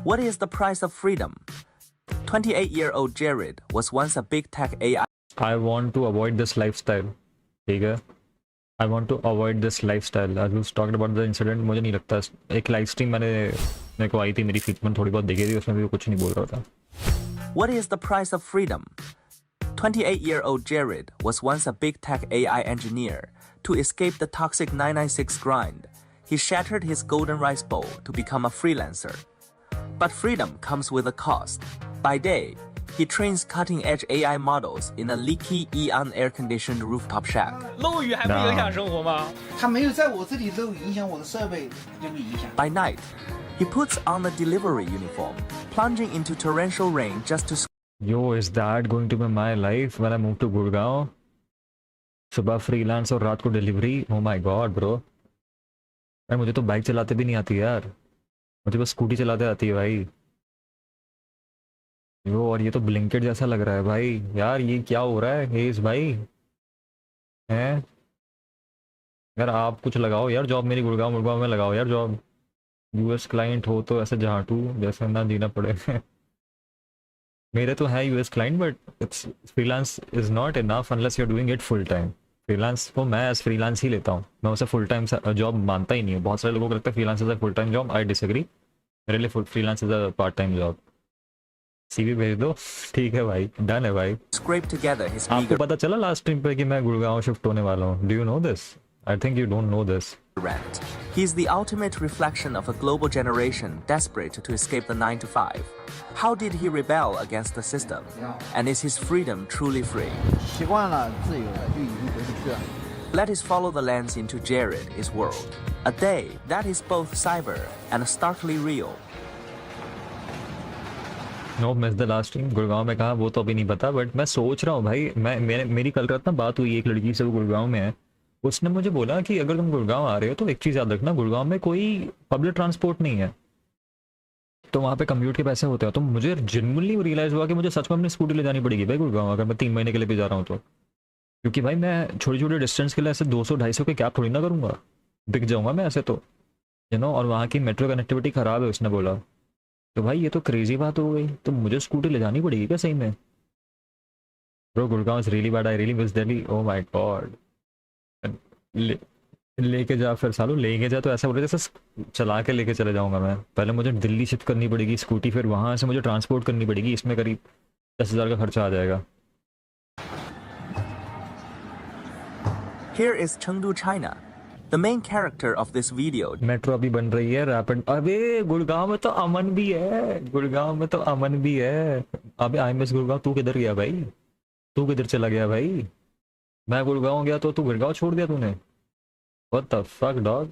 What is the price of freedom? 28-year-old Jared was once a big tech AI. I want to avoid this lifestyle. ठीक है? I want to avoid this lifestyle. As we talked about the incident, मुझे नहीं लगता एक live stream मेरे को आई थी, मेरी फीड में थोड़ी बहुत देखी थी, उसमें भी कुछ नहीं बोल रहा था. What is the price of freedom? 28-year-old Jared was once a big tech AI engineer. To escape the toxic 996 grind, he shattered his golden rice bowl to become a freelancer. But freedom comes with a cost. By day, he trains cutting-edge AI models in a leaky Eon air-conditioned rooftop shack. 漏雨还不影响生活吗？它没有在我这里漏雨，影响我的设备就不影响。 By night, he puts on a delivery uniform, plunging into torrential rain just to. Yo, is that going to be my life when I move to Gurgaon? सुबह freelance और रात को delivery. Oh my god, bro. यार मुझे तो bike चलाते भी नहीं आती यार, मुझे बस स्कूटी चलाते आती है भाई. यो, और ये तो ब्लिंकेट जैसा लग रहा है भाई. यार ये क्या हो रहा है हेज भाई? हैं यार, आप कुछ लगाओ यार जॉब, मेरी गुड़गांव में लगाओ यार जॉब. यूएस क्लाइंट हो तो ऐसे झाटू जैसे ना जीना पड़े. मेरे तो है US client, but it's freelance is not enough unless you are doing it full time. Freelance को मैं एज फ्रीलांस ही लेता हूँ, मैं उसे फुल टाइम जॉब मानता ही नहीं हूँ. बहुत सारे लोगों को लगता है freelance is a full time job. I disagree. मेरे लिए freelance is a part time job. CV भेज दो. ठीक है भाई, डन है भाई. Scrape together his आपको meager पता चला लास्ट टाइम पे कि मैं गुड़गांव शिफ्ट होने वाला हूँ? Do you know this? I think you don't know this. rent. He's the ultimate reflection of a global generation desperate to escape the 9 to 5. How did he rebel against the system? And is his freedom truly free? 习惯了自由了，就已经回不去了。 Let us follow the lens into Jared, his world. A day that is both cyber and starkly real. No miss the last time. Gurgaon में कहा वो तो अभी नहीं पता, but मैं सोच रहा हूँ भाई. मेरी कल रात ना बात हुई एक लड़की से, वो गुड़गांव में है. उसने मुझे बोला कि अगर तुम गुड़गांव आ रहे हो तो एक चीज़ याद रखना, गुड़गांव में कोई पब्लिक ट्रांसपोर्ट नहीं है, तो वहाँ पे कम्यूट के पैसे होते हैं. तो मुझे जेन्युइनली रियलाइज़ हुआ कि मुझे सच में अपनी स्कूटी ले जानी पड़ेगी भाई गुड़गांव, अगर मैं 3 महीने के लिए भी जा रहा हूँ तो. क्योंकि भाई मैं छोटी छोटी डिस्टेंस के लिए ऐसे 200-250 के कैब थोड़ी ना करूँगा, बिक जाऊँगा मैं ऐसे तो, यू नो. और वहाँ की मेट्रो कनेक्टिविटी ख़राब है उसने बोला. तो भाई ये तो क्रेजी बात हो गई. तो मुझे स्कूटी ले जानी पड़ेगी क्या सही में? Bro Gurgaon is really bad. I really miss Delhi. Oh my God. लेके जा फिर सालों, लेके जा तो ऐसा बोल रहे जैसे चला के लेके चले जाऊंगा मैं. पहले मुझे दिल्ली शिफ्ट करनी पड़ेगी स्कूटी, फिर वहां से मुझे ट्रांसपोर्ट करनी पड़ेगी. इसमें करीब 10,000 का खर्चा आ जाएगा. Here is Chengdu, China. The main character of this video. Metro अभी बन रही है रैपिड. अबे गुड़गांव में तो अमन भी है, गुड़गांव में तो अमन भी है. अबे आई मिस गुड़गांव. तू किधर गया भाई? तू किधर चला गया भाई? मैं गुड़गांव गया तो तू गुड़गांव छोड़ दिया तूने. What the fuck dog?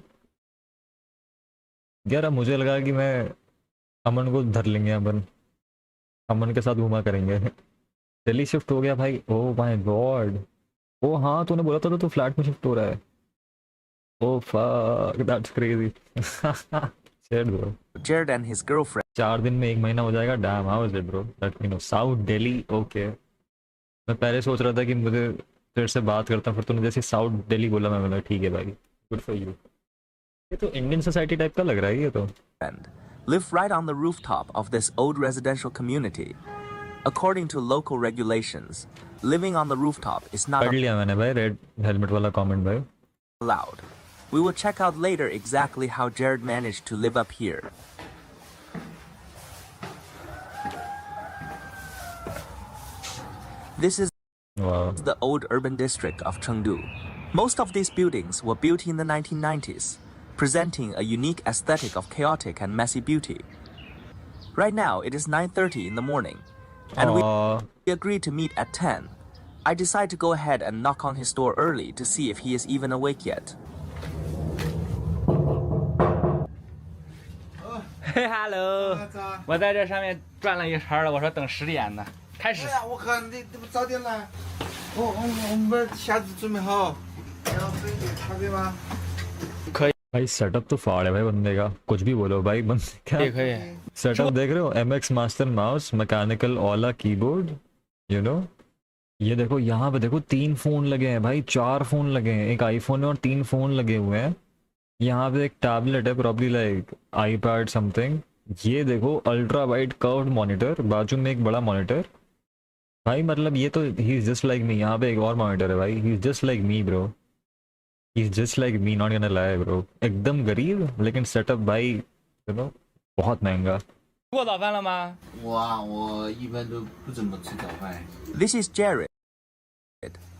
यार अब मुझे लगा कि मैं अमन को धर लेंगे, अमन के साथ घूमा करेंगे. दिल्ली शिफ्ट हो गया भाई. Oh my God. ओ हाँ, तूने बोला था तो तू फ्लैट में शिफ्ट हो रहा है. Oh fuck, that's crazy. Share bro. Jared and his girlfriend. 4 दिन में 1 महीना हो जाएगा. Dam, how is it bro? Let me know. South Delhi. Okay, मैं पहले सोच रहा था कि मुझे फिर से बात करता हूँ, फिर तूने जैसे साउथ दिल्ली बोला, मैं बोला ठीक है भाई, गुड फॉर यू. ये तो इंडियन सोसाइटी टाइप का लग रहा है ये तो. Live right on the rooftop of this old residential community. According to local regulations, living on the rooftop is not पढ़ लिया मैंने भाई रेड हेलमेट वाला कमेंट भाई. allowed. We will check out later exactly how Jared managed to live up here. This is वाह. the old urban district of Chengdu. Most of these buildings were built in the 1990s, presenting a unique aesthetic of chaotic and messy beauty. Right now, it is 9:30 in the morning, and we agreed to meet at 10. I decide to go ahead and knock on his door early to see if he is even awake yet.嘿，Hello，我在这上面转了一圈了，我说等10点呢，开始哎。呀，我靠，你这不早点来？我们把虾子准备好，要喝一杯咖啡吗？भाई setup तो फाड़ है भाई बंदे का. कुछ भी बोलो भाई, बंदे क्या可以。सेटअप देख रहे हो? MX master mouse, mechanical Ola keyboard, you know. ये देखो यहाँ पे देखो 3 फोन लगे हैं भाई, 4 फोन लगे हैं. एक आईफोन है और 3 फोन लगे हुए हैं. यहाँ पे एक टैबलेट है, प्रॉब्ली लाइक आईपैड समथिंग. ये देखो अल्ट्रा वाइड कर्व्ड मॉनिटर, बाजू में एक बड़ा मॉनिटर भाई, मतलब ये तो he is just like me. यहाँ पे एक और मॉनिटर है भाई, he is just like me bro, he is just like me, not gonna lie bro. एकदम गरीब लेकिन सेटअप भाई यू नो बहुत महंगा।吃过早饭了吗？我一般都不怎么吃早饭。 This is Jared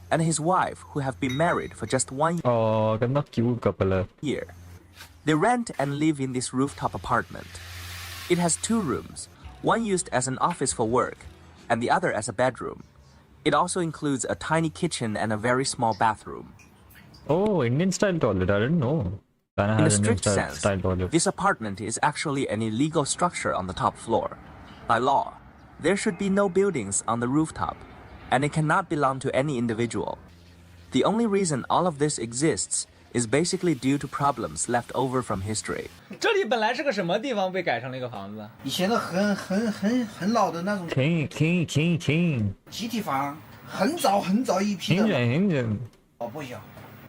and his wife, who have been married for just 1 और कितना cute couple है। year. They rent and live in this rooftop apartment. It has 2 rooms, one used as an office for work, and the other as a bedroom. It also includes a tiny kitchen and a very small bathroom. Oh, Indian style toilet, I didn't know. China In a has Indian strict sense, style toilet. this apartment is actually an illegal structure on the top floor. By law, there should be no buildings on the rooftop, and it cannot belong to any individual. The only reason all of this exists is basically due to problems left over from history. 这里本来是个什么地方，被改成了一个房子？以前的很老的那种 King，集体房，很早一批的。Indian。哦，不行。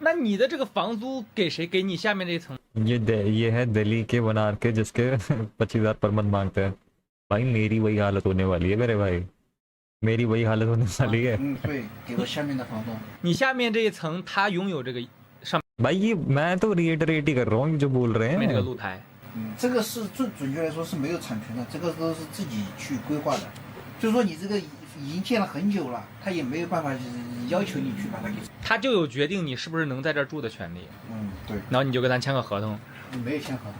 那你的这个房租给谁？给你下面这一层？ ये है दिल्ली के बनार के जिसके 25,000 per month मांगते हैं भाई। मेरी वही हालत होने वाली है मेरे भाई, मेरी वही हालत होने वाली है।对，给我下面的房东。你下面这一层，他拥有这个上 भाई ये मैं तो रिएटरेट ही कर रहा हूँ जो बोल रहे 面这个 हैं। 露台。这个是最准确来说是没有产权的，这个都是自己去规划的。就是说你这个已经建了很久了，他也没有办法要求你去把它给。他就有决定你是不是能在这儿住的权利。对。然后你就跟他签个合同。没有签合同，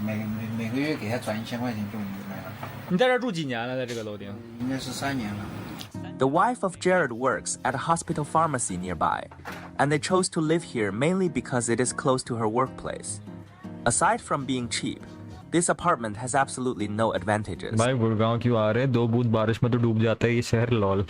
每个月给他转1000块钱就没了。你在这儿住几年了？在这个楼顶？应该是3年了。 The wife of Jared works at a hospital pharmacy nearby, and they chose to live here mainly because it is close to her workplace. Aside from being cheap, this apartment has absolutely no advantages. भाई गुड़गांव क्यों आ रहे हैं? 2 बूंद बारिश में तो डूब जाता है ये शहर, lol.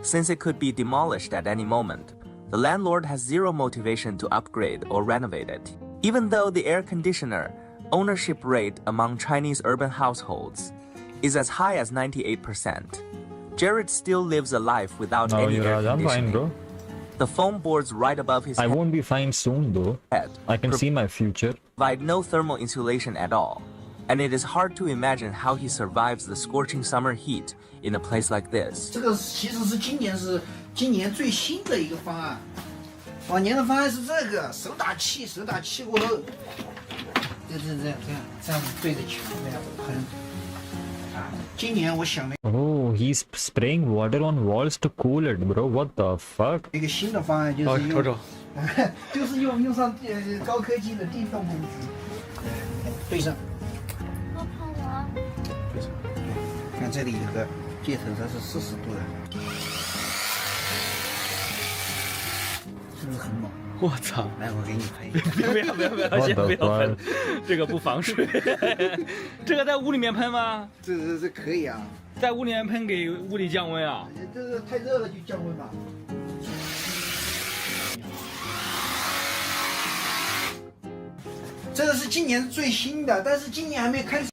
Since it could be demolished at any moment, the landlord has zero motivation to upgrade or renovate it. Even though the air conditioner ownership rate among Chinese urban households is as high as 98%, Jared still lives a life without Oh, any air I'm fine, conditioning. bro. The foam boards right above his I won't be fine soon though. head I can see my future. provide no thermal insulation at all, and it is hard to imagine how he survives the scorching summer heat in a place like this. 这个其实是今年最新的一个方案，往年的方案是这个手打气过后，这样对着墙这样喷。啊，今年我想了 Oh, he's spraying water on walls to cool it, bro. What the fuck? 一个新的方案，就是用、瞅瞅，就是用上高科技的电动工具，对上。对上，看这里有个接头，它是40度的，是不是很猛？我操！来，我给你喷一个。不要，先不要喷，这个不防水。这个在屋里面喷吗？这可以啊，在屋里面喷给屋里降温啊？这个太热了就降温吧。这个是今年最新的，但是今年还没开始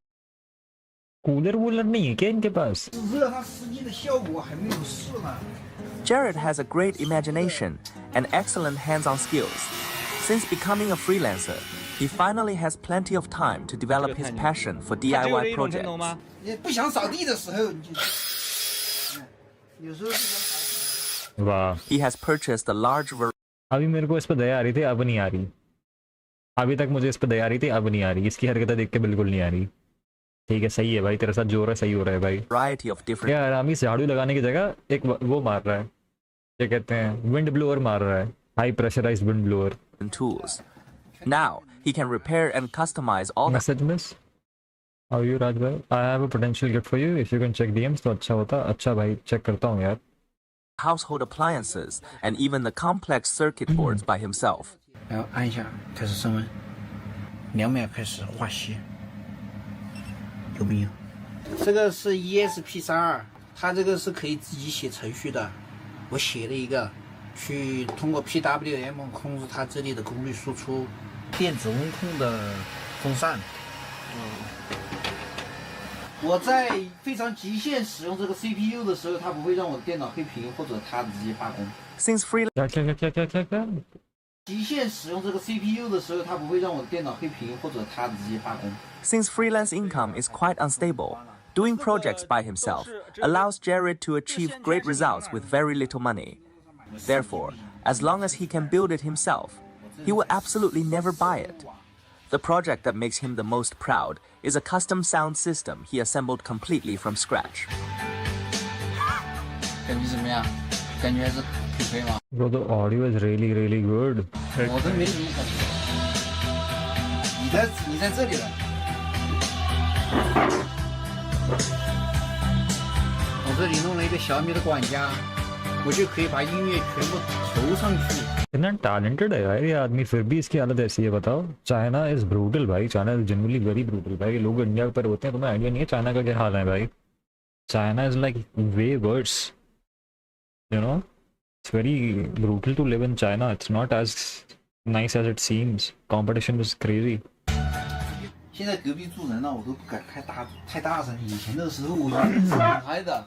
cooler वूलर नहीं है क्या इनके पास? 热，它实际的效果还没有试呢。 Jared has a great imagination and excellent hands-on skills. Since becoming a freelancer, he finally has plenty of time to develop his passion for 它只有这 DIY 一种程度 projects. 吗？你不想扫地的时候，你就有时候不想扫地。 वाह, He has purchased a large variety अभी मेरे को इस पर दया आ रही थी, अब नहीं आ रही। अभी तक मुझे इस पर दया आ रही थी, अब नहीं आ रही। इसकी हरकतें देख के बिल्कुल नहीं आ रही। ठीक है, सही है भाई, तेरे साथ जो हो रहा है सही हो रहा है भाई। of different क्या आरामी से झाड़ू लगाने की जगह एक वो मार रहा है, क्या कहते हैं, विंड ब्लोअर मार रहा है, high pressurised wind blower. tools. Now, he can repair and customize all the message miss, how you Raj भाई, I have a potential gift for you, if you can check DMs तो अच्छा होता। अच्छा भाई, check करता हूँ यार। household appliances and even the complex circuit boards by himself. 然后按一下开始升温，2秒开始化稀，有没有？这个是 ESP32，它这个是可以自己写程序的。我写了一个，去通过 PWM 控制它这里的功率输出，电子温控的风扇。我在非常极限使用这个 CPU 的时候，它不会让我的电脑黑屏或者它直接罢工。 Since freelancing क्या क्या क्या क्या क्या क्या क्या 极限使用这个 CPU 的时候，它不会让我的电脑黑屏，或者它直接罢工。 Since freelance income is quite unstable, doing projects by himself allows Jared to achieve great results with very little money. Therefore, as long as he can build it himself, he will absolutely never buy it. The project that makes him the most proud is a custom sound system he assembled completely from scratch. 感觉怎么样？感觉还是可以吗？ Bro, the audio is really, really good. 我都没什么感觉。你在这里了。我这里弄了一个小米的管家，我就可以把音乐全部投上去。 इतना talented है यार ये आदमी, फिर भी इसकी हालत ऐसी है बताओ. चाइना इज ब्रूटल भाई, China is generally very brutal भाई. लोग इंडिया पर होते हैं, तुम्हें आइडिया नहीं है चाइना का क्या हाल है भाई. China is like way verse, you know. It's very brutal to live in China. It's not as nice as it seems. Competition is crazy. 现在隔壁住人了，我都不敢开太大声。以前的时候我一直很嗨的，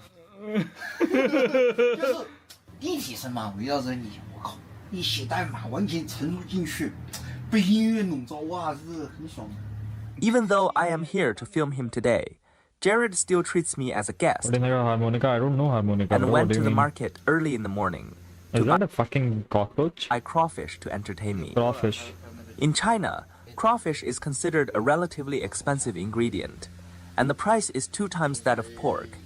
就是立体声嘛，围绕着你，我靠，一写代码完全沉入进去，被音乐笼罩，哇，是很爽。 Even though I am here to film him today, Jared still treats me as a guest What is that harmonica? I don't know harmonica. and bro. went What do to you the mean? market early in the morning Is to that a fucking cockroach? buy crawfish to entertain me. Crawfish. In China, crawfish is considered a relatively expensive ingredient, and the price is 2 times that of pork.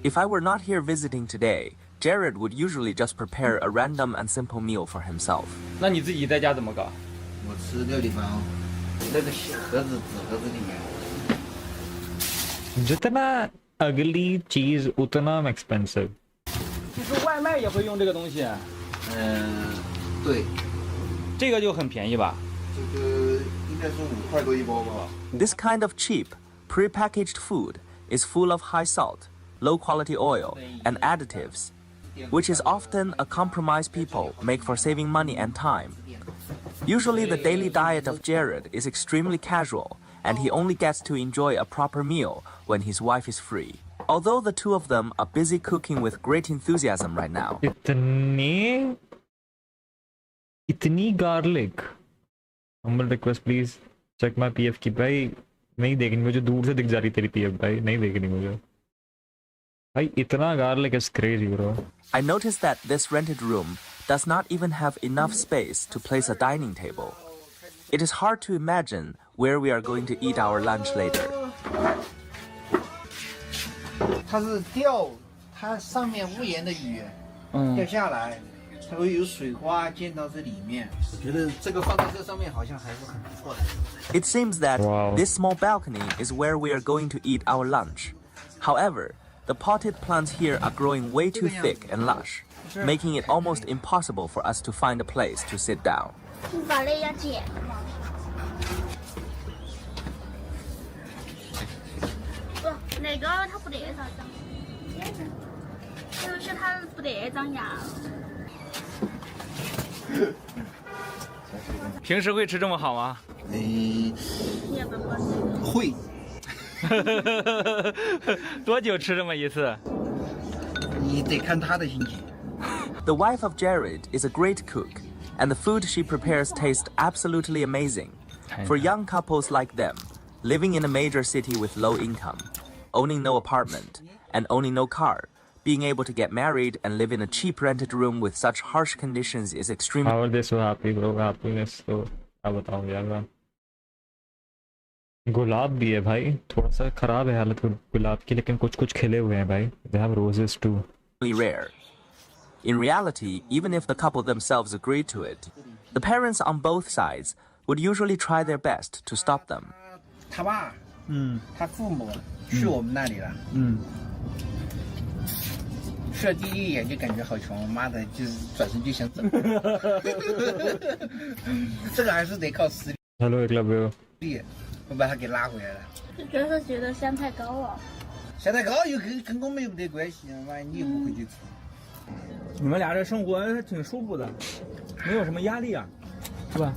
If I were not here visiting today, Jared would usually just prepare a random and simple meal for himself. 那你自己在家怎么搞？我吃料理包，那个小盒子、纸盒子里面。 जितना अगली चीज उतना expensive. 就是外卖也会用这个东西，对，这个就很便宜吧？这个应该是5块多一包吧。 This kind of cheap, prepackaged food is full of high salt, low quality oil, and additives, which is often a compromise people make for saving money and time. Usually, the daily diet of Jared is extremely casual, and he only gets to enjoy a proper meal when his wife is free. Although the two of them are busy cooking with great enthusiasm right now, इतनी garlic. Humble request please check my PF की भाई. नहीं देखनी मुझे, दूर से दिख जा रही तेरी PF भाई, नहीं देखनी मुझे भाई. इतना garlic is crazy bro. I noticed that this rented room does not even have enough space to place a dining table. It is hard to imagine where we are going to eat our lunch later. 它是掉，它上面屋檐的雨掉下来，它会有水花溅到这里面。我觉得这个放在这上面好像还是很不错的。 It seems that Wow. this small balcony is where we are going to eat our lunch. However, the potted plants here are growing way too thick and lush, making it almost impossible for us to find a place to sit down. 你把那要剪了吗？不，那个它不得啥长，就是它不得长牙了。平时会吃这么好吗？你也不管。会，多久吃这么一次？你得看他的心情。 The wife of Jared is a great cook, and the food she prepares tastes absolutely amazing. For young couples like them, living in a major city with low income, owning no apartment, and owning no car, being able to get married and live in a cheap rented room with such harsh conditions is extremely How are they so happy bro? Happiness तो क्या बताऊं यार मैं. गुलाब भी है भाई, थोड़ा सा खराब है हालत गुलाब की, लेकिन कुछ कुछ खिले हुए हैं भाई. They have roses too. rare. In reality, even if the couple themselves agreed to it, the parents on both sides would usually try their best to stop them. 他爸，他父母去我们那里了，去了第一眼就感觉好穷，妈的，就是转身就想走。这个还是得靠实 Hello Eklavya. 力，我把他给拉回来了。主要是觉得香太高了。现在高又跟我们又没得关系，妈你又不回去吃。你们俩这生活还挺舒服的，没有什么压力啊，是吧？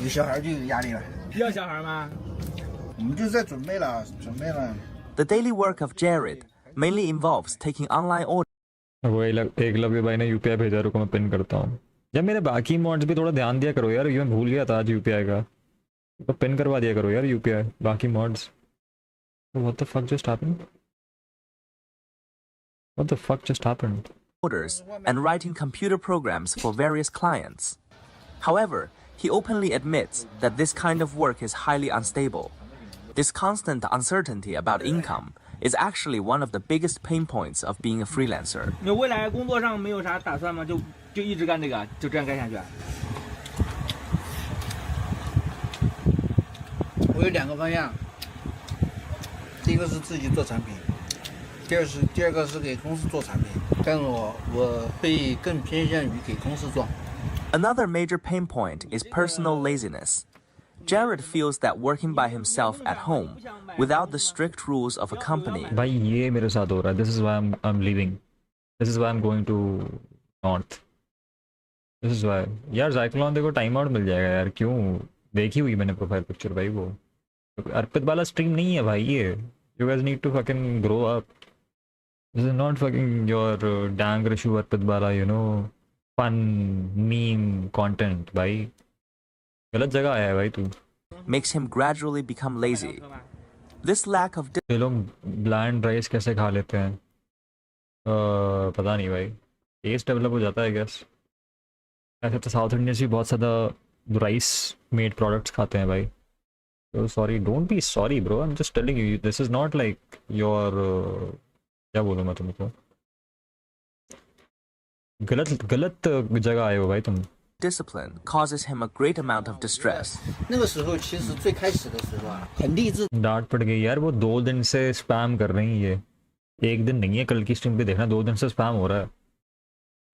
有小孩就有压力了，要小孩吗？我们就在准备了。 The daily work of Jared mainly involves taking online orders वो एकलव्य भाई ने UPI भेजा, रुको मैं pin करता हूँ. जब मेरे बाकी मॉड्स भी थोड़ा ध्यान दिया करो यार, ये मैं भूल गया था आज यूपीआई का, तो पिन करवा दिया करो यार यूपीआई बाकी mods. What the fuck just happened? What the fuck just happened? orders and writing computer programs for various clients. However, he openly admits that this kind of work is highly unstable. This constant uncertainty about income is actually one of the biggest pain points of being a freelancer. 你未来工作上没有啥打算吗？就一直干这个，就这样干下去啊？我有2个方向，第一个是自己做产品，第二个是给公司做产品，但是我会更偏向于给公司做。 Another major pain point is personal laziness. Jared feels that working by himself at home, without the strict rules of a company, भाई ये मेरे साथ हो रहा है। This is why I'm leaving. This is why I'm going to North. This is why यार Zyklon देखो time out मिल जाएगा यार, क्यों? देखी हुई मैंने प्रोफाइल पिक्चर भाई, वो अर्पित वाला स्ट्रीम नहीं है भाई ये। You guys need to fucking grow up. This is not fucking your dang Rishu अर्पित वाला, you know, fun meme content भाई। गलत जगह आया है भाई तू। makes him gradually become lazy. This lack of ये लोग ब्लैंड राइस कैसे खा लेते हैं? पता नहीं भाई, टेस्ट डेवलप हो जाता है गैस। ऐसे तो साउथ इंडियंस भी बहुत ज़्यादा राइस मेड प्रोडक्ट्स खाते हैं भाई। तो sorry, don't be sorry bro, I am just telling you, this is not like your, क्या बोलूँ मैं तुमको, गलत जगह आए हो भाई तुम। discipline causes him a great amount of distress. 那个时候其实最开始的时候啊，很励志。 डांट पड़ गई यार, वो 2 दिन से स्पैम कर रही है ये, एक दिन नहीं है। कल की स्ट्रीम पे देखना 2 दिन से स्पैम हो रहा है,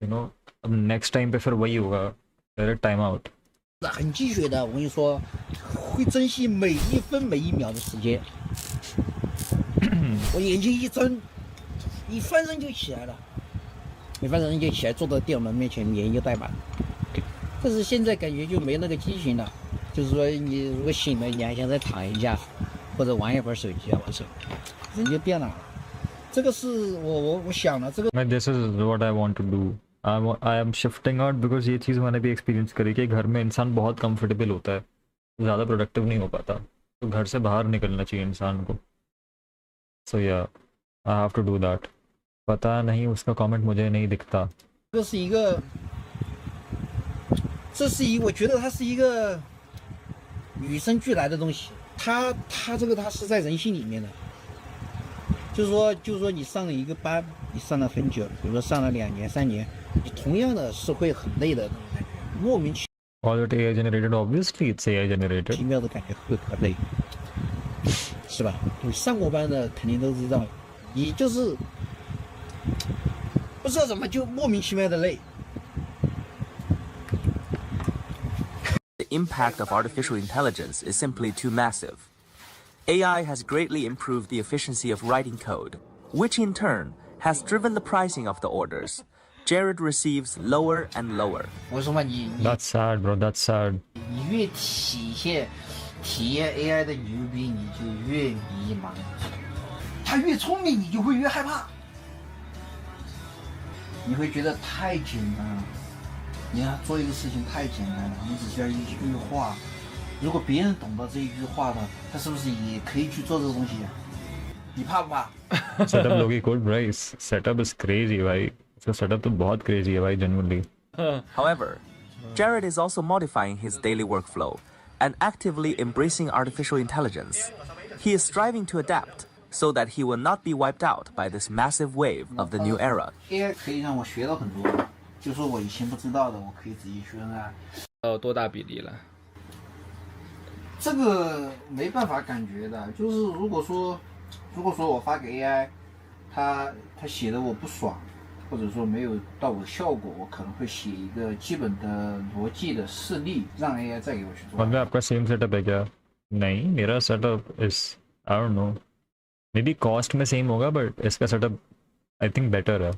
यू नो। अब नेक्स्ट टाइम पे फिर वही होगा, direct time out This is what I want to do. I am shifting out because ये चीज़ मैंने भी एक्सपीरियंस करी कि घर में इंसान बहुत कंफर्टेबल होता है, ज़्यादा प्रोडक्टिव नहीं हो पाता, तो घर से बाहर निकलना चाहिए इंसान को। So yeah I have to do that. पता नहीं उसका कमेंट मुझे नहीं दिखता। 这是一个，我觉得它是一个与生俱来的东西，它是在人性里面的。就是说你上了一个班，你上了很久，比如说上了2年3年，你同样的是会很累的那种感觉，莫名其 All it AI generated, obviously it's AI generated. 妙的感觉会很累，是吧？你上过班的肯定都知道，你就是不知道怎么就莫名其妙的累。 The impact of artificial intelligence is simply too massive. AI has greatly improved the efficiency of writing code, which in turn has driven the pricing of the orders. Jared receives lower and lower. 我说嘛，你 That's sad, bro. That's sad. 你越体验 AI 的牛逼，你就越迷茫。他越聪明，你就会越害怕。你会觉得太简单了。你看做一个事情太简单了，你只需要一句话。如果别人懂得这一句话的，他是不是也可以去做这个东西啊？你怕不怕？ Setup लोगी cool, bro. Setup is crazy, भाई. इसका setup तो बहुत crazy है भाई, genuinely. However, Jared is also modifying his daily workflow and actively embracing artificial intelligence. He is striving to adapt so that he will not be wiped out by this massive wave of the new era. AI 可以让我学到很多，就是我以前不知道的，我可以自己学啊。多大比例了？这个没办法感觉的，就是如果说我发给 AI， 他写的我不爽，或者说没有到我的效果，我可能会写一个基本的逻辑的示例，让 AI 再给我去做。मतलब आपका same setup है क्या? नहीं, मेरा setup is I don't know. Maybe cost में same होगा, but इसका setup I think better है.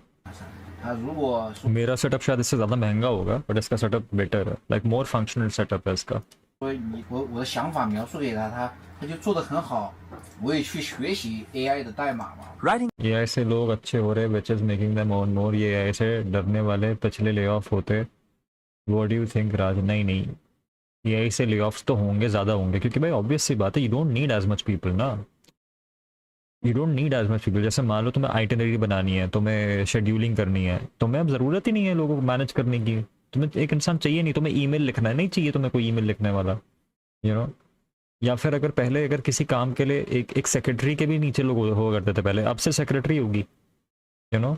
他如果说 मेरा setup शायद इससे ज़्यादा महंगा होगा, but इसका setup better है. Like more functional setup है इसका. 我的想法描述给他就做得很好，我也去学习 AI 的代码嘛。 Writing AI से लोग अच्छे हो रहे, which is making them more ये AI से डरने वाले पिछले ले ऑफ होते व्हाट डू यू थिंक राज? नहीं नहीं, एआई से ले ऑफ्स तो होंगे, ज़्यादा होंगे, क्योंकि भाई ऑब्वियस सी बात है, you don't need as much people ना, you don't need as much people. जैसे मान लो तुम्हें आइटिनरी बनानी है, तुम्हें शेड्यूलिंग करनी है, तुम्हें अब ज़रूरत ही नहीं है लोगों को मैनेज करने की, तुम्हें एक इंसान चाहिए नहीं, तुम्हें ईमेल लिखना है, नहीं चाहिए तुम्हें कोई ईमेल लिखने वाला, यू नो। या फिर अगर पहले अगर किसी काम के लिए एक सेक्रेटरी के भी नीचे लोग हुआ करते थे पहले, अब से सेक्रेटरी होगी, यू नो।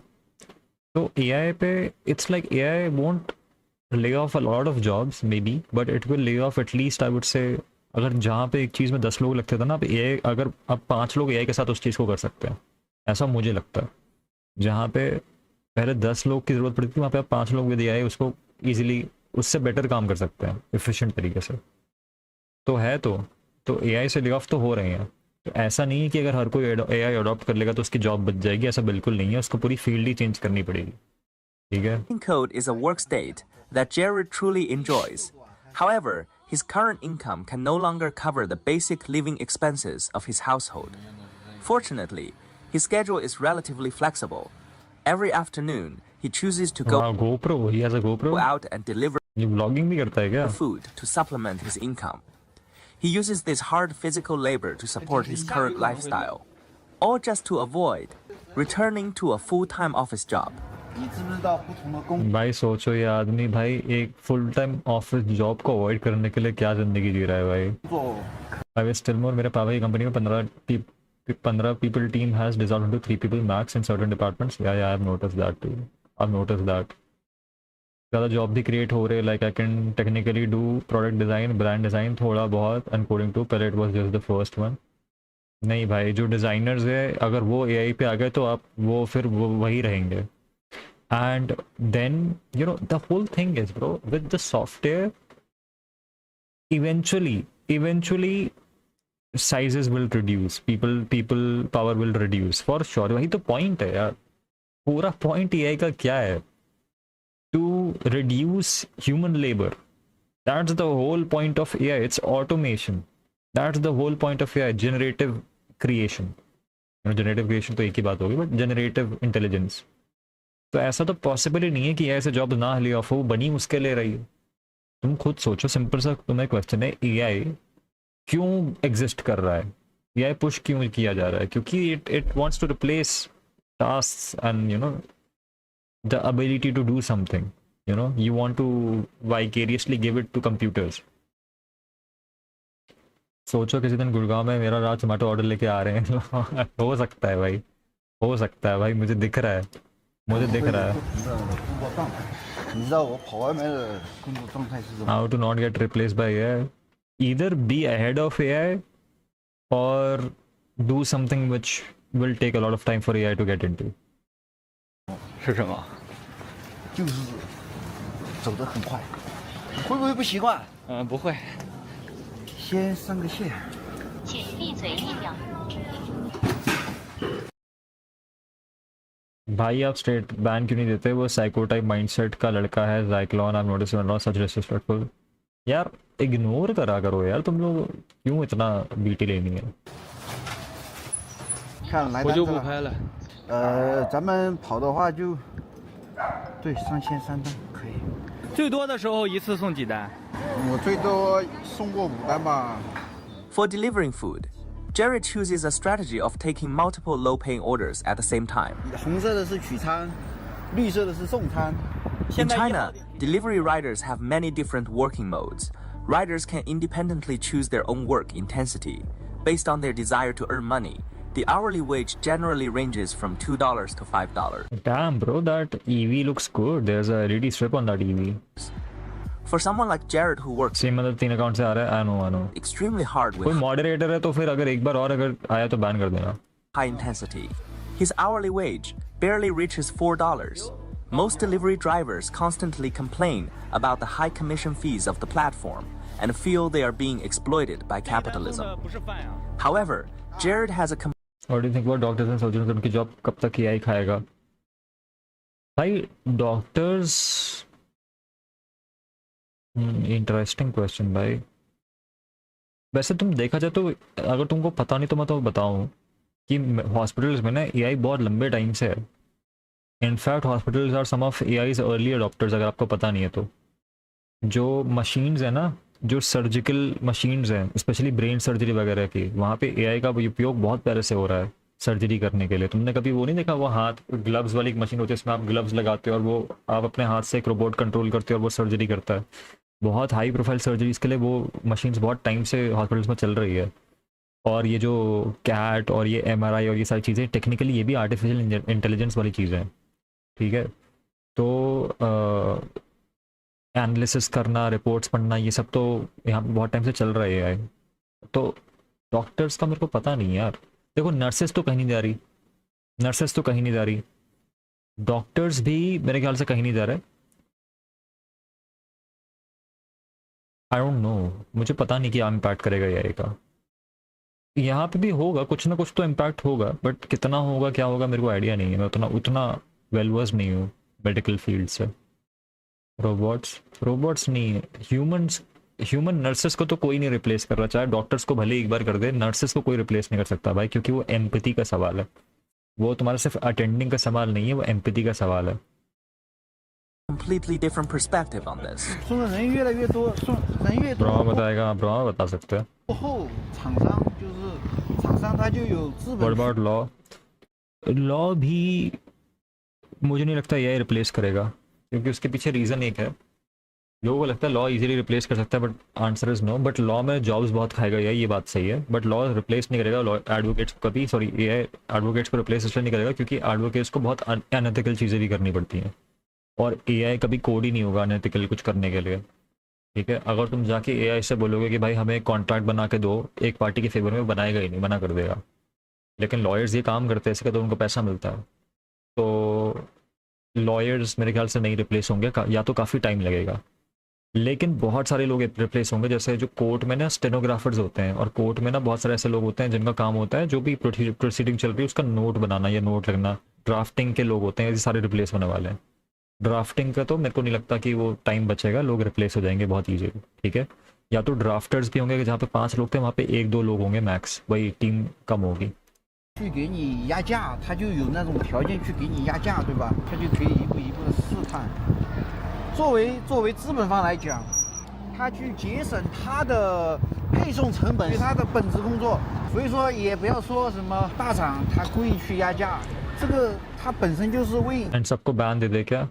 तो एआई पे it's like AI won't lay off a lot of jobs maybe, but it will lay off at least, I would say, अगर जहाँ पे एक चीज़ में 10 लोग लगते थे ना, अब एआई अगर अब 5 लोग एआई के साथ उस चीज़ को कर सकते हैं, ऐसा मुझे लगता है। जहाँ पे पहले 10 लोग की ज़रूरत पड़ती थी, वहाँ पे अब 5 लोग भी एआई उसको ईजिली उससे बेटर काम कर सकते हैं एफिशिएंट तरीके से। तो है तो एआई से ले ऑफ तो हो रहे हैं। तो ऐसा नहीं है कि अगर हर कोई एआई अडॉप्ट कर लेगा तो उसकी जॉब बच जाएगी, ऐसा बिल्कुल नहीं है, उसको पूरी फील्ड ही चेंज करनी पड़ेगी, ठीक है। Code is a work state that Jared truly enjoys. However, his current income can no longer cover the basic living expenses of his household. Fortunately, his schedule is relatively flexible. Every afternoon, he chooses to go GoPro, he has a GoPro out and deliver ये vlogging भी करता है क्या? food to supplement his income. He uses this hard physical labor to support his current lifestyle, all just to avoid returning to a full-time office job. 你知不知道不同的工 भाई सोचो ये आदमी भाई एक फुल टाइम ऑफिस जॉब को अवॉइड करने के लिए क्या जिंदगी जी रहा है भाई।作 आई स्टिल मोर, मेरे पापा की कंपनी में 15 people team has dissolved into 3 people max in certain departments. या I have notice that too, I have notice that ज़्यादा जॉब भी क्रिएट हो रहे, like I can technically do product design, brand design थोड़ा बहुत, and coding too, पहले it was just the first one. नहीं भाई, जो डिज़ाइनर्स है अगर वो एआई पे आ गए तो आप वो फिर वो वही रहेंगे। And then, you know, the whole thing is, bro, with the software, eventually sizes will reduce, people power will reduce for sure। वही तो point है यार, पूरा point AI का क्या है, to reduce human labor, that's the whole point of AI, it's automation, that's the whole point of AI, generative creation, you know, generative creation तो एक ही बात होगी, but generative intelligence। तो ऐसा तो पॉसिबल ही नहीं है कि ऐसे जॉब ना ले ऑफ हो, बनी उसके ले रही है। तुम खुद सोचो, सिंपल सा तुम्हें क्वेश्चन है, एआई क्यों एग्जिस्ट कर रहा है, एआई पुश क्यों किया जा रहा है? क्योंकि it wants to replace tasks and you know the ability to do something, you know, you want to vicariously give it to computers. सोचो किसी दिन गुड़गांव में मेरा राज टमाटो ऑर्डर लेके आ रहे हैं हो सकता है भाई, हो सकता है भाई, मुझे दिख रहा है, मुझे दिख रहा है।你知道我跑外卖的工作状态是什么？ How to not get replaced by AI? Either be ahead of AI or do something which will take a lot of time for AI to get into. 是什么？就是走得很快，会不会不习惯？不会。先上个线。请闭嘴1秒。 भाई आप स्टेट बैन क्यों नहीं देते? वो साइको टाइप माइंडसेट का लड़का है, जाइक्लॉन, I notice not such disrespectful. यार इग्नोर करा करो यार, तुम लोग क्यों इतना बीटी लेनी है? 看来我就单子了。不拍了。咱们跑的话就对上线3单可以。最多的时候一次送几单？我最多送过5单吧。 For delivering food, Jared chooses a strategy of taking multiple low-paying orders at the same time. 红色的是取餐，绿色的是送餐。 In China, delivery riders have many different working modes. Riders can independently choose their own work intensity. Based on their desire to earn money, the hourly wage generally ranges from $2 to $5. Damn bro, that EV looks good. There's a LED strip on that EV. For someone like Jared who works same मतलब 3 account से आ रहा है, I know। extremely hard कोई with moderator है तो फिर अगर एक बार और अगर आया तो बैन कर देना। high intensity, his hourly wage barely reaches $4. Most delivery drivers constantly complain about the high commission fees of the platform and feel they are being exploited by capitalism. 不是饭呀。 However, Jared has a What do you think about doctors and surgeons? उनकी job कब तक AI खाएगा? भाई doctors, interesting question भाई। वैसे तुम देखा जाए तो अगर तुमको पता नहीं तो मैं तो बताऊं कि हॉस्पिटल्स में ना AI बहुत लंबे टाइम से है। In fact hospitals are some of AI's early adopters, अगर आपको पता नहीं है तो। जो मशीन्स है ना, जो सर्जिकल मशीन्स हैं स्पेशली ब्रेन सर्जरी वगैरह की, वहाँ पे एआई का उपयोग बहुत पहले से हो रहा है सर्जरी करने के लिए। तुमने कभी वो नहीं देखा, वो हाथ ग्लव्स वाली एक मशीन होती है, इसमें आप ग्लव्स लगाते हो और वो आप अपने हाथ से एक रोबोट कंट्रोल करते हो और वो सर्जरी करता है। बहुत हाई प्रोफाइल सर्जरीज के लिए वो मशीन्स बहुत टाइम से हॉस्पिटल्स में चल रही है। और ये जो कैट और ये एमआरआई और ये सारी चीज़ें टेक्निकली ये भी आर्टिफिशियल इंटेलिजेंस वाली चीज़ें हैं, ठीक है। तो एनालिसिस करना, रिपोर्ट्स पढ़ना, ये सब तो यहाँ पे बहुत टाइम से चल रहा है एआई। तो डॉक्टर्स का मेरे को पता नहीं यार। देखो नर्सेस तो कहीं नहीं जा रही, नर्सेस तो कहीं नहीं जा रही, डॉक्टर्स भी मेरे ख्याल से कहीं नहीं जा रहे। आई डोंट नो, मुझे पता नहीं क्या इम्पैक्ट करेगा एआई का। यहाँ पे भी होगा कुछ ना कुछ तो इम्पैक्ट होगा, बट कितना होगा क्या होगा मेरे को आइडिया नहीं है। मैं उतना वेल वर्स नहीं हूँ मेडिकल फील्ड से। रोबोट्स नहीं है, ह्यूमन नर्सेस को तो कोई नहीं रिप्लेस कर रहा, चाहे डॉक्टर्स को भले एक बार कर दे, नर्सेस को कोई रिप्लेस नहीं कर सकता भाई, क्योंकि वो एम्पैथी का सवाल है। वो तुम्हारा सिर्फ अटेंडिंग का सवाल नहीं है, वो एम्पैथी का सवाल है। Completely different perspective on this. 送的人越来越多，人越多 bro बताएगा, आप ब्रो बता सकते हैं। 过后，厂商他就有资 What 本 about law? लॉ भी मुझे नहीं लगता एआई रिप्लेस करेगा, क्योंकि उसके पीछे रीज़न एक है। लोगों को लगता है लॉ इजीली रिप्लेस कर सकता है, but answer is no. But law में जॉब्स बहुत खाएगा ये बात सही है, बट लॉ रिप्लेस नहीं करेगा। लॉ एडवोकेट्स को कभी, सॉरी, एआई एडवोकेट्स को रिप्लेस इसलिए नहीं करेगा क्योंकि एडवोकेट्स को बहुत अनएथिकल चीज़ें भी करनी पड़ती हैं, और एआई कभी कोड ही नहीं होगा अनएथिकल कुछ करने के लिए, ठीक है। अगर तुम जाके एआई से बोलोगे कि भाई हमें एक कॉन्ट्रैक्ट बना के दो एक पार्टी के फेवर में, बनाएगा ही नहीं, मना कर देगा। लेकिन लॉयर्स ये काम करते हैं इसका, तो उनको पैसा मिलता है। तो लॉयर्स मेरे ख्याल से नहीं रिप्लेस होंगे, या तो काफ़ी टाइम लगेगा, लेकिन बहुत सारे लोग रिप्लेस होंगे। जैसे जो कोर्ट में ना स्टेनोग्राफर्स होते हैं, और कोर्ट में ना बहुत सारे ऐसे लोग होते हैं जिनका काम होता है जो भी प्रोसीडिंग चल रही है उसका नोट बनाना या नोट लगना। ड्राफ्टिंग के लोग होते हैं, ये सारे रिप्लेस होने वाले हैं। ड्राफ्टिंग का तो मेरे को नहीं लगता कि वो टाइम बचेगा, लोग रिप्लेस हो जाएंगे बहुत ईजीली, ठीक है। या तो ड्राफ्टर्स भी होंगे, जहाँ पे 5 लोग थे वहाँ पे 1-2 लोग होंगे मैक्स, वही टीम कम होगी। 去给你压价，他就有那种条件去给你压价，对吧？他就可以一步一步的试探。作为资本方来讲，他去节省他的配送成本，对他的本职工作，所以说也不要说什么大厂他故意去压价，这个他本身就是为 एंड सबको बैन दे दे क्या?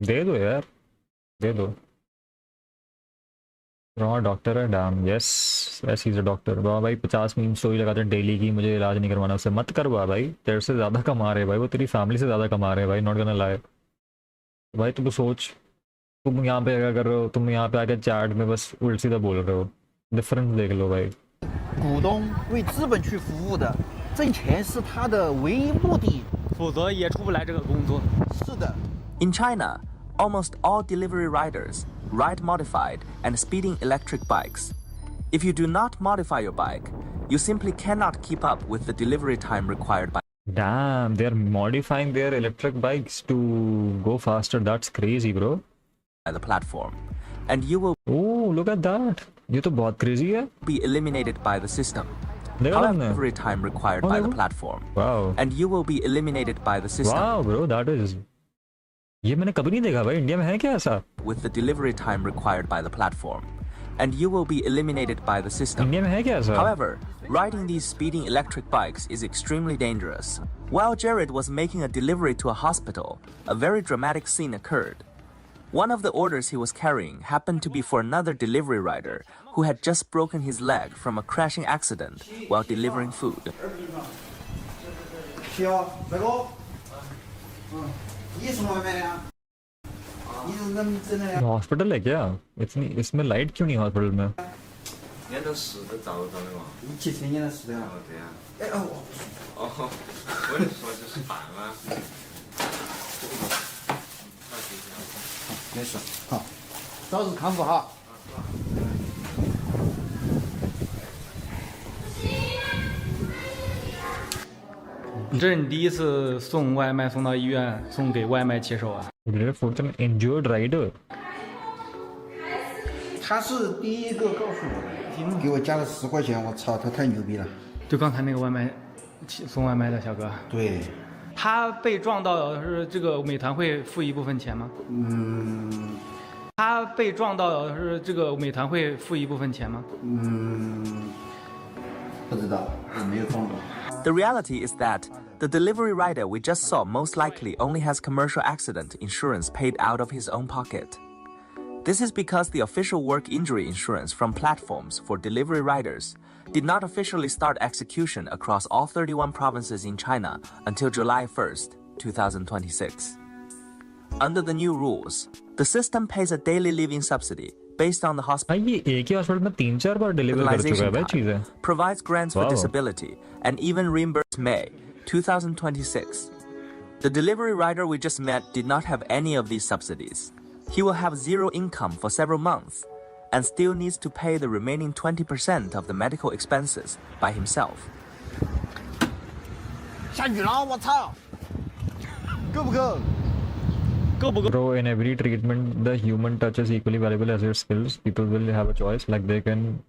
दे दो यार, दे दो। डॉक्टर है, डैम, यस ऐसी इज डॉक्टर। भाई 50 मीम स्टोरी लगाते हैं डेली की, मुझे इलाज नहीं करवाना, उससे मत करवा भाई, तेरे से ज़्यादा कमा रहे हैं भाई, वो तेरी फैमिली से ज़्यादा कमा रहे हैं भाई, नॉट गोना लाई। भाई तुम सोच, तुम यहाँ पे क्या कर रहे हो, तुम यहाँ पे आके चैट में बस उल्टा सीधा बोल रहे हो, डिफरेंस देख लो भाई। 股东为资本去服务的，挣钱是他的唯一目的。否则也出不来这个工作。是的。 In China, almost all delivery riders ride modified and speeding electric bikes. If you do not modify your bike, you simply cannot keep up with the delivery time required by Damn, they're modifying their electric bikes to go faster. That's crazy, bro. the platform, and you will Oh, look at that. ये तो बहुत crazy है। be eliminated by the system. देखा However, तुमने? delivery time required by the platform, Wow. and you will be eliminated by the system. Wow, bro, that is. ये मैंने कभी नहीं देखा भाई, इंडिया में है क्या ऐसा? With the delivery time required by the platform, and you will be eliminated by the system. India में है क्या ऐसा? However, riding these speeding electric bikes is extremely dangerous. While Jared was making a delivery to a hospital, a very dramatic scene occurred. One of the orders he was carrying happened to be for another delivery rider who had just broken his leg from a crashing accident while delivering food. 小帅哥，你什么外卖的啊？你是怎么整的呀？ hospital है क्या? इतनी इसमें light क्यों नहीं hospital में? 年头是都找得到的嘛？一起成年的是的呀。哦，对呀、哎哦，哦，我就说就是饭嘛。没事，好，早日康复哈。 这是你第一次送外卖送到医院，送给外卖骑手啊？ Deliver food to an injured rider. 他是第一个告诉我的，给我加了10块钱，我操，他太牛逼了。就刚才那个外卖送外卖的小哥，对，他被撞到是这个美团会付一部分钱吗？他被撞到是这个美团会付一部分钱吗？不知道，我没有撞过。 The reality is that the delivery rider we just saw most likely only has commercial accident insurance paid out of his own pocket. This is because the official work injury insurance from platforms for delivery riders did not officially start execution across all 31 provinces in China until July 1st, 2026. Under the new rules, the system pays a daily living subsidy based on the भाई ये एक ही hospital में 3-4 बार deliver कर चुका है भाई hospitalization चीजें. time, provides grants for Wow. disability, and even reimbursed May 2026. The delivery rider we just met did not have any of these subsidies. He will have zero income for several months and still needs to pay the remaining 20% of the medical expenses by himself. 下雨了，我操！够不够？ Bro, in every treatment, the human touch is equally valuable as your skills. People will have a choice. Like they can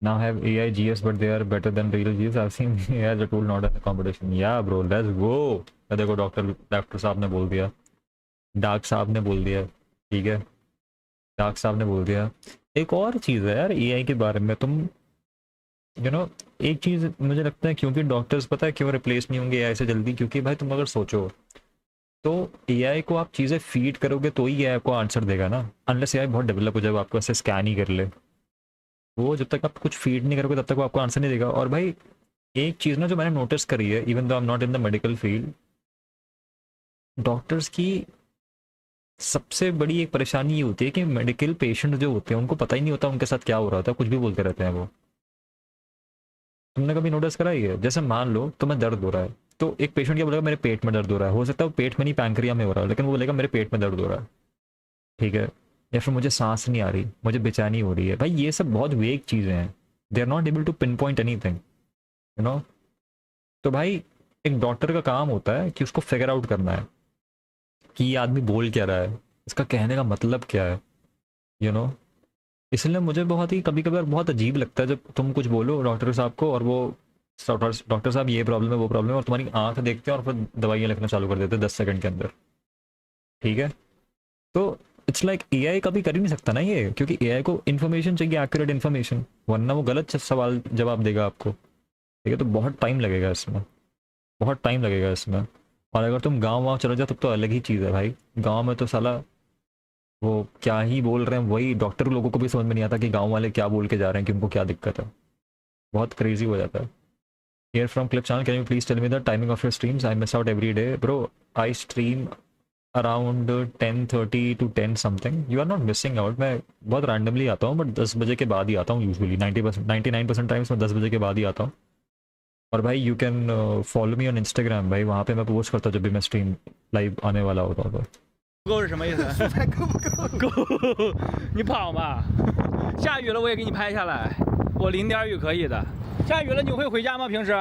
now have AI GS, but they are better than real GS. I've seen AI as a tool, not as a competition. Yeah, bro, let's go. देखो doctor साहब ने बोल दिया, डाक साहब ने बोल दिया, ठीक है, डाक साहब ने बोल दिया. एक और चीज़ है यार AI के बारे में, तुम एक चीज़ मुझे लगता है क्योंकि डॉक्टर्स पता है क्यों रिप्लेस नहीं होंगे AI से जल्दी, क्योंकि भाई तुम अगर सोचो तो AI को आप चीज़ें फीड करोगे तो ही AI को आंसर देगा ना. अनलेस AI बहुत डेवलप हो जाए, आपको ऐसे स्कैन ही कर ले, वो जब तक आप कुछ फीड नहीं करोगे तब तक वो आपको आंसर नहीं देगा. और भाई एक चीज़ ना जो मैंने नोटिस करी है, even though I am not in the medical field, doctors की सबसे बड़ी एक परेशानी ये होती है कि मेडिकल पेशेंट जो होते हैं उनको पता ही नहीं होता उनके साथ क्या हो रहा होता है, कुछ भी बोलते रहते हैं वो. तुमने कभी नोटिस करा है? जैसे मान लो तुम्हें दर्द हो रहा है, तो एक पेशेंट क्या बोलेगा, मेरे पेट में दर्द हो रहा है. हो सकता है वो पेट में नहीं, पैंक्रिया में हो रहा है, लेकिन वो बोलेगा मेरे पेट में दर्द हो रहा है, ठीक है. या फिर मुझे सांस नहीं आ रही, मुझे बेचैनी हो रही है. भाई ये सब बहुत वेग चीज़ें हैं. They are not able to pinpoint anything, you know. तो भाई एक डॉक्टर का काम होता है कि उसको फिगर आउट करना है कि ये आदमी बोल क्या रहा है, इसका कहने का मतलब क्या है, यू नो. इसलिए मुझे बहुत ही कभी कभार बहुत अजीब लगता है जब तुम कुछ बोलो डॉक्टर साहब को और वो डॉक्टर साहब ये प्रॉब्लम है वो प्रॉब्लम है, और तुम्हारी आंख देखते हैं और फिर दवाइयाँ लिखना चालू कर देते हैं 10 सेकंड के अंदर, ठीक है. तो इट्स लाइक AI कभी कर ही नहीं सकता ना ये, क्योंकि AI को इन्फॉर्मेशन चाहिए, एक्यूरेट इन्फॉर्मेशन, वरना वो गलत सवाल जवाब देगा आपको, ठीक है. तो बहुत टाइम लगेगा इसमें, बहुत टाइम लगेगा इसमें. और अगर तुम गाँव चले जाओ तब तो अलग ही चीज़ है भाई. गाँव में तो साला वो क्या ही बोल रहे हैं, वही डॉक्टर लोगों को भी समझ में नहीं आता कि गाँव वाले क्या बोल के जा रहे हैं, कि उनको क्या दिक्कत है. बहुत क्रेजी हो जाता है. Here from Clip Channel, can you please tell me the timing of your streams? I miss out every day. Bro, I stream around 10:30 to 10 something. You are not missing out. मैं बहुत randomly आता हूँ, but 10 बजे के बाद ही आता हूँ usually. 99% times मैं 10 बजे के बाद ही आता हूँ. और भाई you can follow me on Instagram. भाई वहाँ पे मैं पोस्ट करता हूँ जब भी मैं stream live आने वाला होता हूँ.不够是什么意思？够不够？够，你跑吧。下雨了我也给你拍下来，我淋点雨可以的。下雨了你会回家吗？平时？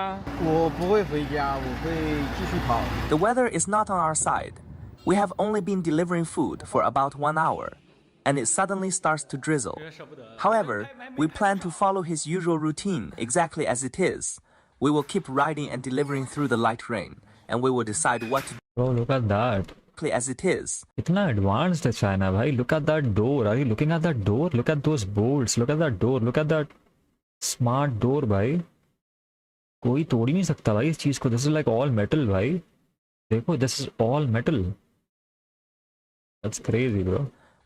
我不会回家，我会继续跑。 The weather is not on our side. We have only been delivering food for about 1 hour, and it suddenly starts to drizzle. However, we plan to follow his usual routine exactly as it is. We will keep riding and delivering through the light rain, and we will decide what to do Bro, look at that. exactly as it is. इतना advanced है China भाई. Look at that door. Are you looking at that door? Look at those bolts. Look at that door. Look at that smart door भाई. कोई तोड़ ही नहीं सकता भाई इस चीज को. This is like all metal भाई. देखो, this is all metal. That's crazy, bro.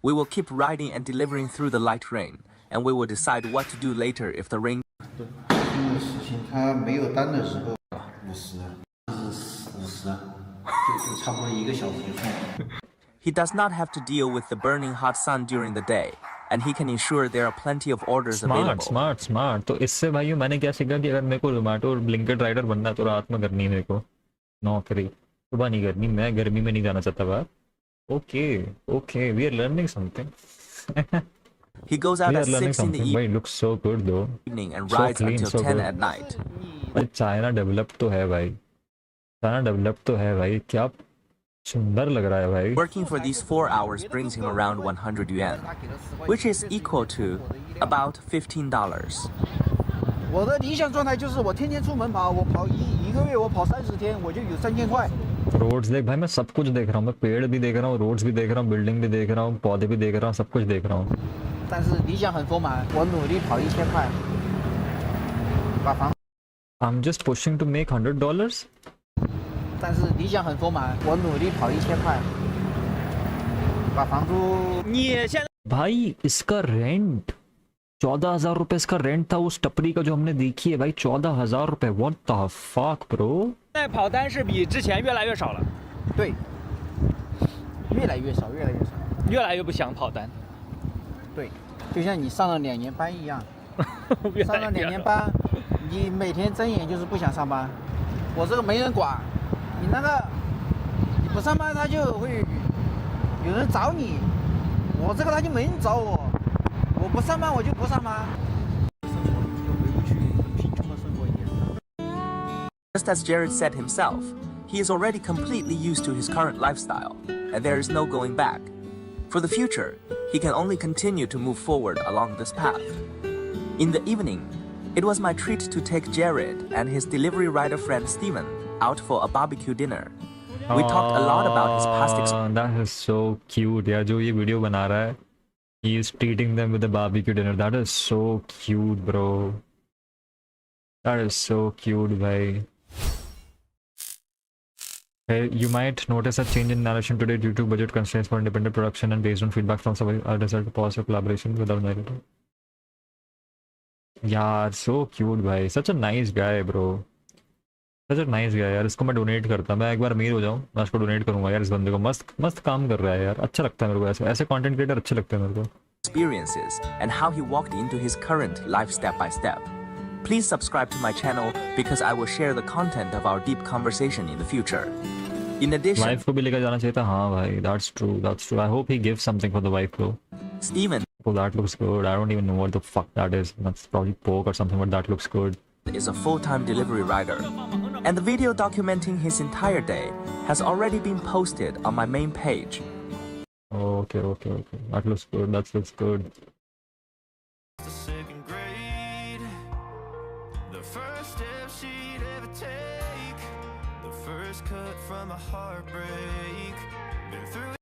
We will keep riding and delivering through the light rain, and we will decide what to do later if the rain 这个事情他没有单的时候，50，就差不多1个小时就送了。 He does not have to deal with the burning hot sun during the day, and he can ensure there are plenty of orders available. Smart. तो इससे भाई मैंने क्या सीखा कि अगर मेरे को जोमेटो और ब्लिंकिट राइडर बनना है तो रात में करनी है मेरे को नौकरी, सुबह नहीं करनी. मैं गर्मी में नहीं जाना चाहता बाहर. Okay, we are learning something. He goes out We are at learning 6 in the something. भाई looks so good though. evening and So rides clean, until so 10 good. at night. भाई चाइना डेवलप तो है भाई. China develop तो है भाई. क्या सुंदर लग रहा है भाई. Working for these 4 hours brings him around 100 yuan, which is equal to about $15. 我的理想状态就是我天天出门跑，我跑一个月我跑30天，我就有3000块。रोड्स देख भाई, मैं सब कुछ देख रहा हूँ, मैं पेड़ भी देख रहा हूँ, रोड्स भी देख रहा हूँ, बिल्डिंग भी देख रहा हूँ, पौधे भी देख रहा हूँ, सब कुछ देख रहा हूँ. 但是理想很丰满，我努力跑1000块，把房， I'm just pushing to make $100. 但是理想很丰满，我努力跑1000块，把房租，你现在 भाई इसका रेंट 14,000 रुपए इसका रेंट था उस टपरी का जो हमने देखी है भाई. 14,000 रुपए. What the fuck bro? 在跑单是比之前越来越少了，对，越来越少，越来越少。越来越不想跑单，对，就像你上了2年班一样，越上了2来越年班，你每天睁眼就是不想上班。我这个没人管，你那个你不上班他就会有人找你，我这个他就没人找我，我不上班我就不上班。生活就回不去贫穷的生活一样。 Just as Jared said himself, he is already completely used to his current lifestyle, and there is no going back. For the future, he can only continue to move forward along this path. In the evening, it was my treat to take Jared and his delivery rider friend Steven out for a barbecue dinner. We talked a lot about his past experience. That is so cute यार. जो ये video बना रहा है, he is treating them with a barbecue dinner. That is so cute bro. That is so cute भाई. Hey, you might notice a change in narration today due to budget constraints for independent production and based on feedback from some I decided to pause your collaboration without narrator. यार so cute भाई. Such a nice guy bro. Such a nice guy यार. इसको मैं donate करता, मैं एक बार अमीर हो जाऊँ मैं इसको डोनेट करूंगा यार. इस बंदे को मस्त मस्त काम कर रहा है यार. अच्छा लगता है मेरे को, ऐसे ऐसे कंटेंट क्रिएटर अच्छे लगते हैं मेरे को. Experiences and how he walked into his current life step by step. Please subscribe to my channel because I will share the content of our deep conversation in the future. In addition, wife को भी लेकर जाना चाहिए था. हाँ भाई, that's true, that's true. I hope he gives something for the wife though. Steven Oh, that looks good. I don't even know what the fuck that is. That's probably pork or something, but that looks good. is a full-time delivery rider, and the video documenting his entire day has already been posted on my main page. Okay. That looks good. That looks good. The second grade, the first step she'd ever take, the first cut from a heartbreak. Been through